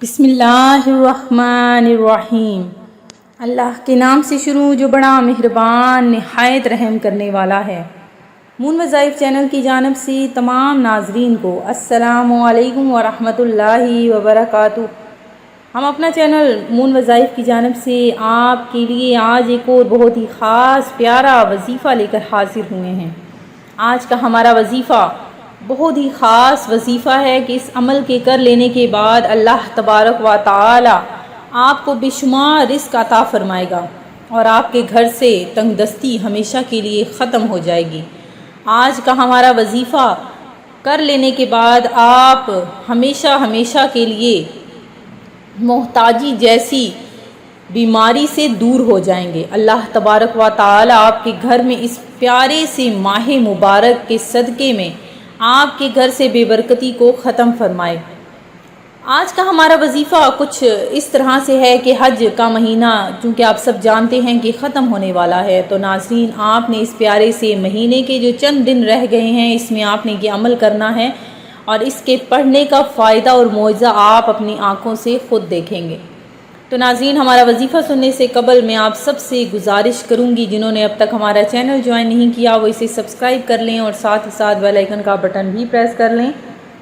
بسم اللہ الرحمن الرحیم۔ اللہ کے نام سے شروع جو بڑا مہربان نہایت رحم کرنے والا ہے۔ مون وظائف چینل کی جانب سے تمام ناظرین کو السلام علیکم ورحمۃ اللہ وبرکاتہ۔ ہم اپنا چینل مون وظائف کی جانب سے آپ کے لیے آج ایک اور بہت ہی خاص پیارا وظیفہ لے کر حاضر ہوئے ہیں۔ آج کا ہمارا وظیفہ بہت ہی خاص وظیفہ ہے کہ اس عمل کے کر لینے کے بعد اللہ تبارک و تعالی آپ کو بے شمار رزق عطا فرمائے گا اور آپ کے گھر سے تنگ دستی ہمیشہ کے لیے ختم ہو جائے گی۔ آج کا ہمارا وظیفہ کر لینے کے بعد آپ ہمیشہ کے لیے محتاجی جیسی بیماری سے دور ہو جائیں گے۔ اللہ تبارک و تعالی آپ کے گھر میں اس پیارے سے ماہ مبارک کے صدقے میں آپ کے گھر سے بے برکتی کو ختم فرمائے۔ آج کا ہمارا وظیفہ کچھ اس طرح سے ہے کہ حج کا مہینہ چونکہ آپ سب جانتے ہیں کہ ختم ہونے والا ہے، تو ناظرین آپ نے اس پیارے سے مہینے کے جو چند دن رہ گئے ہیں اس میں آپ نے یہ عمل کرنا ہے اور اس کے پڑھنے کا فائدہ اور معجزہ آپ اپنی آنکھوں سے خود دیکھیں گے۔ تو ناظرین ہمارا وظیفہ سننے سے قبل میں آپ سب سے گزارش کروں گی جنہوں نے اب تک ہمارا چینل جوائن نہیں کیا وہ اسے سبسکرائب کر لیں اور ساتھ ہی ساتھ بیل آئیکن کا بٹن بھی پریس کر لیں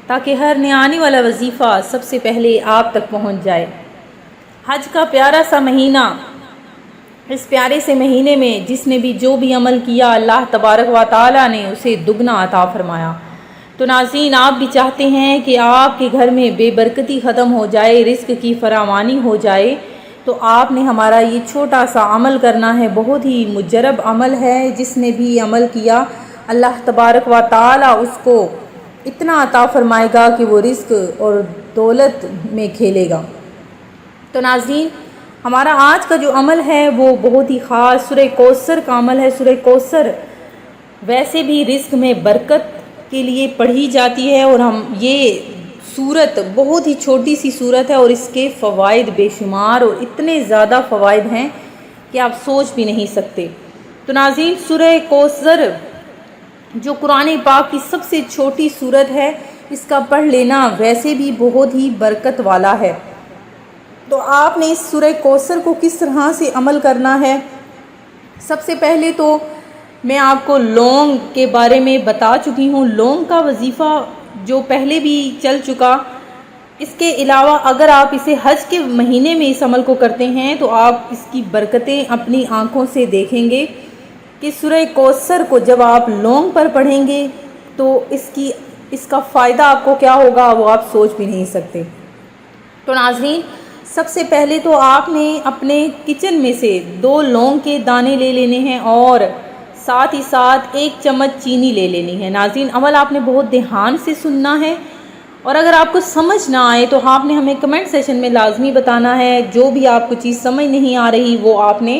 تاکہ ہر نیا آنے والا وظیفہ سب سے پہلے آپ تک پہنچ جائے۔ حج کا پیارا سا مہینہ، اس پیارے سے مہینے میں جس نے بھی جو بھی عمل کیا اللہ تبارک و تعالی نے اسے دگنا عطا فرمایا۔ تو ناظرین آپ بھی چاہتے ہیں کہ آپ کے گھر میں بے برکتی ختم ہو جائے، رزق کی فراوانی ہو جائے، تو آپ نے ہمارا یہ چھوٹا سا عمل کرنا ہے۔ بہت ہی مجرب عمل ہے، جس نے بھی عمل کیا اللہ تبارک و تعالی اس کو اتنا عطا فرمائے گا کہ وہ رزق اور دولت میں کھیلے گا۔ تو ناظرین ہمارا آج کا جو عمل ہے وہ بہت ہی خاص سورہ کوثر کا عمل ہے۔ سورہ کوثر ویسے بھی رزق میں برکت کے لیے پڑھی جاتی ہے اور یہ سورت بہت ہی چھوٹی سی سورت ہے اور اس کے فوائد بے شمار اور اتنے زیادہ فوائد ہیں کہ آپ سوچ بھی نہیں سکتے۔ تو ناظرین سورہ کوثر جو قرآن پاک کی سب سے چھوٹی سورت ہے، اس کا پڑھ لینا ویسے بھی بہت ہی برکت والا ہے۔ تو آپ نے اس سورہ کوثر کو کس طرح سے عمل کرنا ہے؟ سب سے پہلے تو میں آپ کو لونگ کے بارے میں بتا چکی ہوں۔ لونگ کا وظیفہ جو پہلے بھی چل چکا، اس کے علاوہ اگر آپ اسے حج کے مہینے میں اس عمل کو کرتے ہیں تو آپ اس کی برکتیں اپنی آنکھوں سے دیکھیں گے کہ سورہ کوثر کو جب آپ لونگ پر پڑھیں گے تو اس کا فائدہ آپ کو کیا ہوگا وہ آپ سوچ بھی نہیں سکتے۔ تو ناظرین سب سے پہلے تو آپ نے اپنے کچن میں سے 2 لونگ کے دانے لے لینے ہیں اور ساتھ ہی ساتھ 1 چمچ چینی لے لینی ہے۔ ناظرین عمل آپ نے بہت دھیان سے سننا ہے اور اگر آپ کو سمجھ نہ آئے تو آپ نے ہمیں کمنٹ سیشن میں لازمی بتانا ہے۔ جو بھی آپ کو چیز سمجھ نہیں آ رہی وہ آپ نے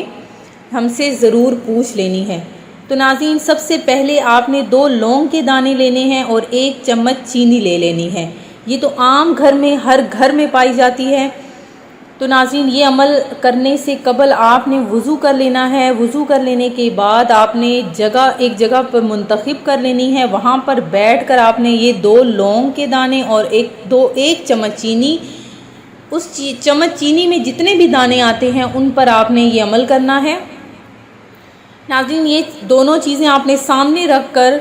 ہم سے ضرور پوچھ لینی ہے۔ تو ناظرین سب سے پہلے آپ نے 2 لونگ کے دانے لینے ہیں اور 1 چمچ چینی لے لینی ہے۔ یہ تو عام گھر میں ہر گھر میں پائی جاتی ہے۔ تو ناظرین یہ عمل کرنے سے قبل آپ نے وضو کر لینا ہے۔ وضو کر لینے کے بعد آپ نے ایک جگہ پر منتخب کر لینی ہے، وہاں پر بیٹھ کر آپ نے یہ 2 لونگ کے دانے اور 1 چمچ چینی، اس چمچ چینی میں جتنے بھی دانے آتے ہیں ان پر آپ نے یہ عمل کرنا ہے۔ ناظرین یہ دونوں چیزیں آپ نے سامنے رکھ کر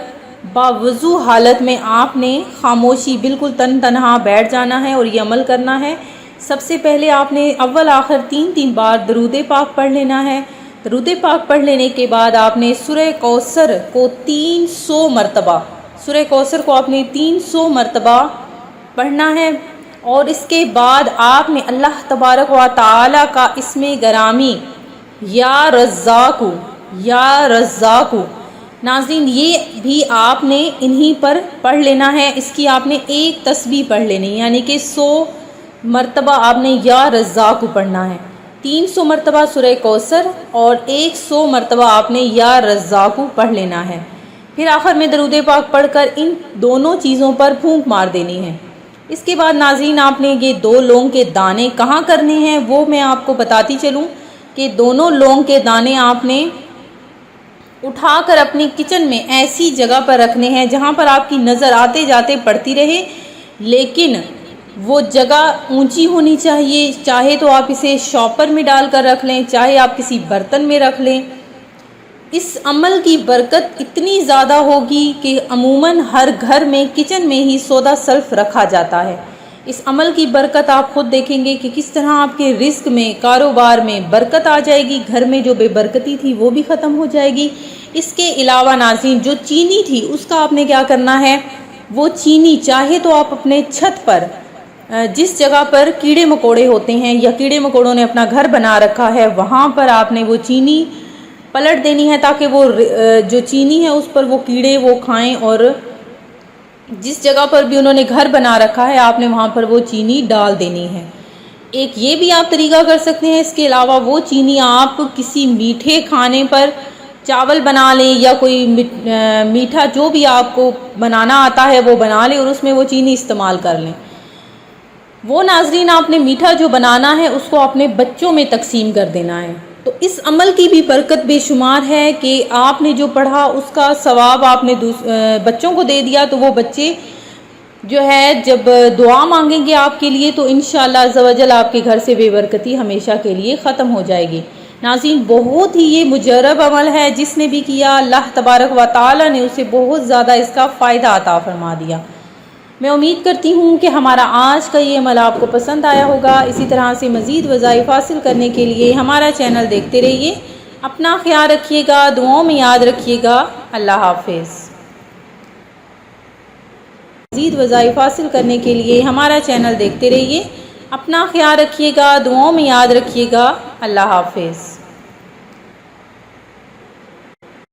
باوضو حالت میں آپ نے خاموشی بالکل تنہا بیٹھ جانا ہے اور یہ عمل کرنا ہے۔ سب سے پہلے آپ نے اول آخر 3 بار درود پاک پڑھ لینا ہے۔ درود پاک پڑھ لینے کے بعد آپ نے سورہ کوثر کو 300 مرتبہ آپ نے 300 مرتبہ پڑھنا ہے اور اس کے بعد آپ نے اللہ تبارک و تعالی کا اسم گرامی یا رزاق ناظرین یہ بھی آپ نے انہی پر پڑھ لینا ہے۔ اس کی آپ نے 1 تسبیح پڑھ لینی یعنی کہ 100 مرتبہ آپ نے یا رزاق پڑھنا ہے۔ 300 مرتبہ سورہ کوثر اور 100 مرتبہ آپ نے یا رزاق پڑھ لینا ہے۔ پھر آخر میں درود پاک پڑھ کر ان دونوں چیزوں پر پھونک مار دینی ہے۔ اس کے بعد ناظرین آپ نے یہ 2 لونگ کے دانے کہاں کرنے ہیں وہ میں آپ کو بتاتی چلوں کہ دونوں لونگ کے دانے آپ نے اٹھا کر اپنی کچن میں ایسی جگہ پر رکھنے ہیں جہاں پر آپ کی نظر آتے جاتے پڑتی رہے، لیکن وہ جگہ اونچی ہونی چاہیے، چاہے تو آپ اسے شاپر میں ڈال کر رکھ لیں، چاہے آپ کسی برتن میں رکھ لیں۔ اس عمل کی برکت اتنی زیادہ ہوگی کہ عموماً ہر گھر میں کچن میں ہی سودا سلف رکھا جاتا ہے۔ اس عمل کی برکت آپ خود دیکھیں گے کہ کس طرح آپ کے رزق میں، کاروبار میں برکت آ جائے گی، گھر میں جو بے برکتی تھی وہ بھی ختم ہو جائے گی۔ اس کے علاوہ ناظرین، جو چینی تھی اس کا آپ نے کیا کرنا ہے، وہ چینی چاہے تو آپ اپنے چھت پر جس جگہ پر کیڑے مکوڑے ہوتے ہیں یا کیڑے مکوڑوں نے اپنا گھر بنا رکھا ہے، وہاں پر آپ نے وہ چینی پلٹ دینی ہے تاکہ وہ جو چینی ہے اس پر وہ کیڑے وہ کھائیں، اور جس جگہ پر بھی انہوں نے گھر بنا رکھا ہے آپ نے وہاں پر وہ چینی ڈال دینی ہے۔ ایک یہ بھی آپ طریقہ کر سکتے ہیں۔ اس کے علاوہ وہ چینی آپ کسی میٹھے کھانے پر چاول بنا لیں یا کوئی میٹھا جو بھی آپ کو بنانا آتا ہے وہ بنا لیں اور اس میں وہ چینی استعمال کر لیں۔ وہ ناظرین آپ نے میٹھا جو بنانا ہے اس کو اپنے بچوں میں تقسیم کر دینا ہے۔ تو اس عمل کی بھی برکت بے شمار ہے کہ آپ نے جو پڑھا اس کا ثواب آپ نے بچوں کو دے دیا، تو وہ بچے جو ہے جب دعا مانگیں گے آپ کے لیے تو انشاءاللہ عز و جل آپ کے گھر سے بے برکتی ہمیشہ کے لیے ختم ہو جائے گی۔ ناظرین بہت ہی یہ مجرب عمل ہے، جس نے بھی کیا اللہ تبارک و تعالی نے اسے بہت زیادہ اس کا فائدہ عطا فرما دیا۔ میں امید کرتی ہوں کہ ہمارا آج کا یہ عمل آپ کو پسند آیا ہوگا۔ اسی طرح سے مزید وظائف حاصل کرنے کے لیے ہمارا چینل دیکھتے رہیے۔ اپنا خیال رکھیے گا، دعاؤں میں یاد رکھیے گا۔ اللہ حافظ۔ مزید وظائف حاصل کرنے کے لیے ہمارا چینل دیکھتے رہیے۔ اپنا خیال رکھیے گا، دعاؤں میں یاد رکھیے گا۔ اللہ حافظ۔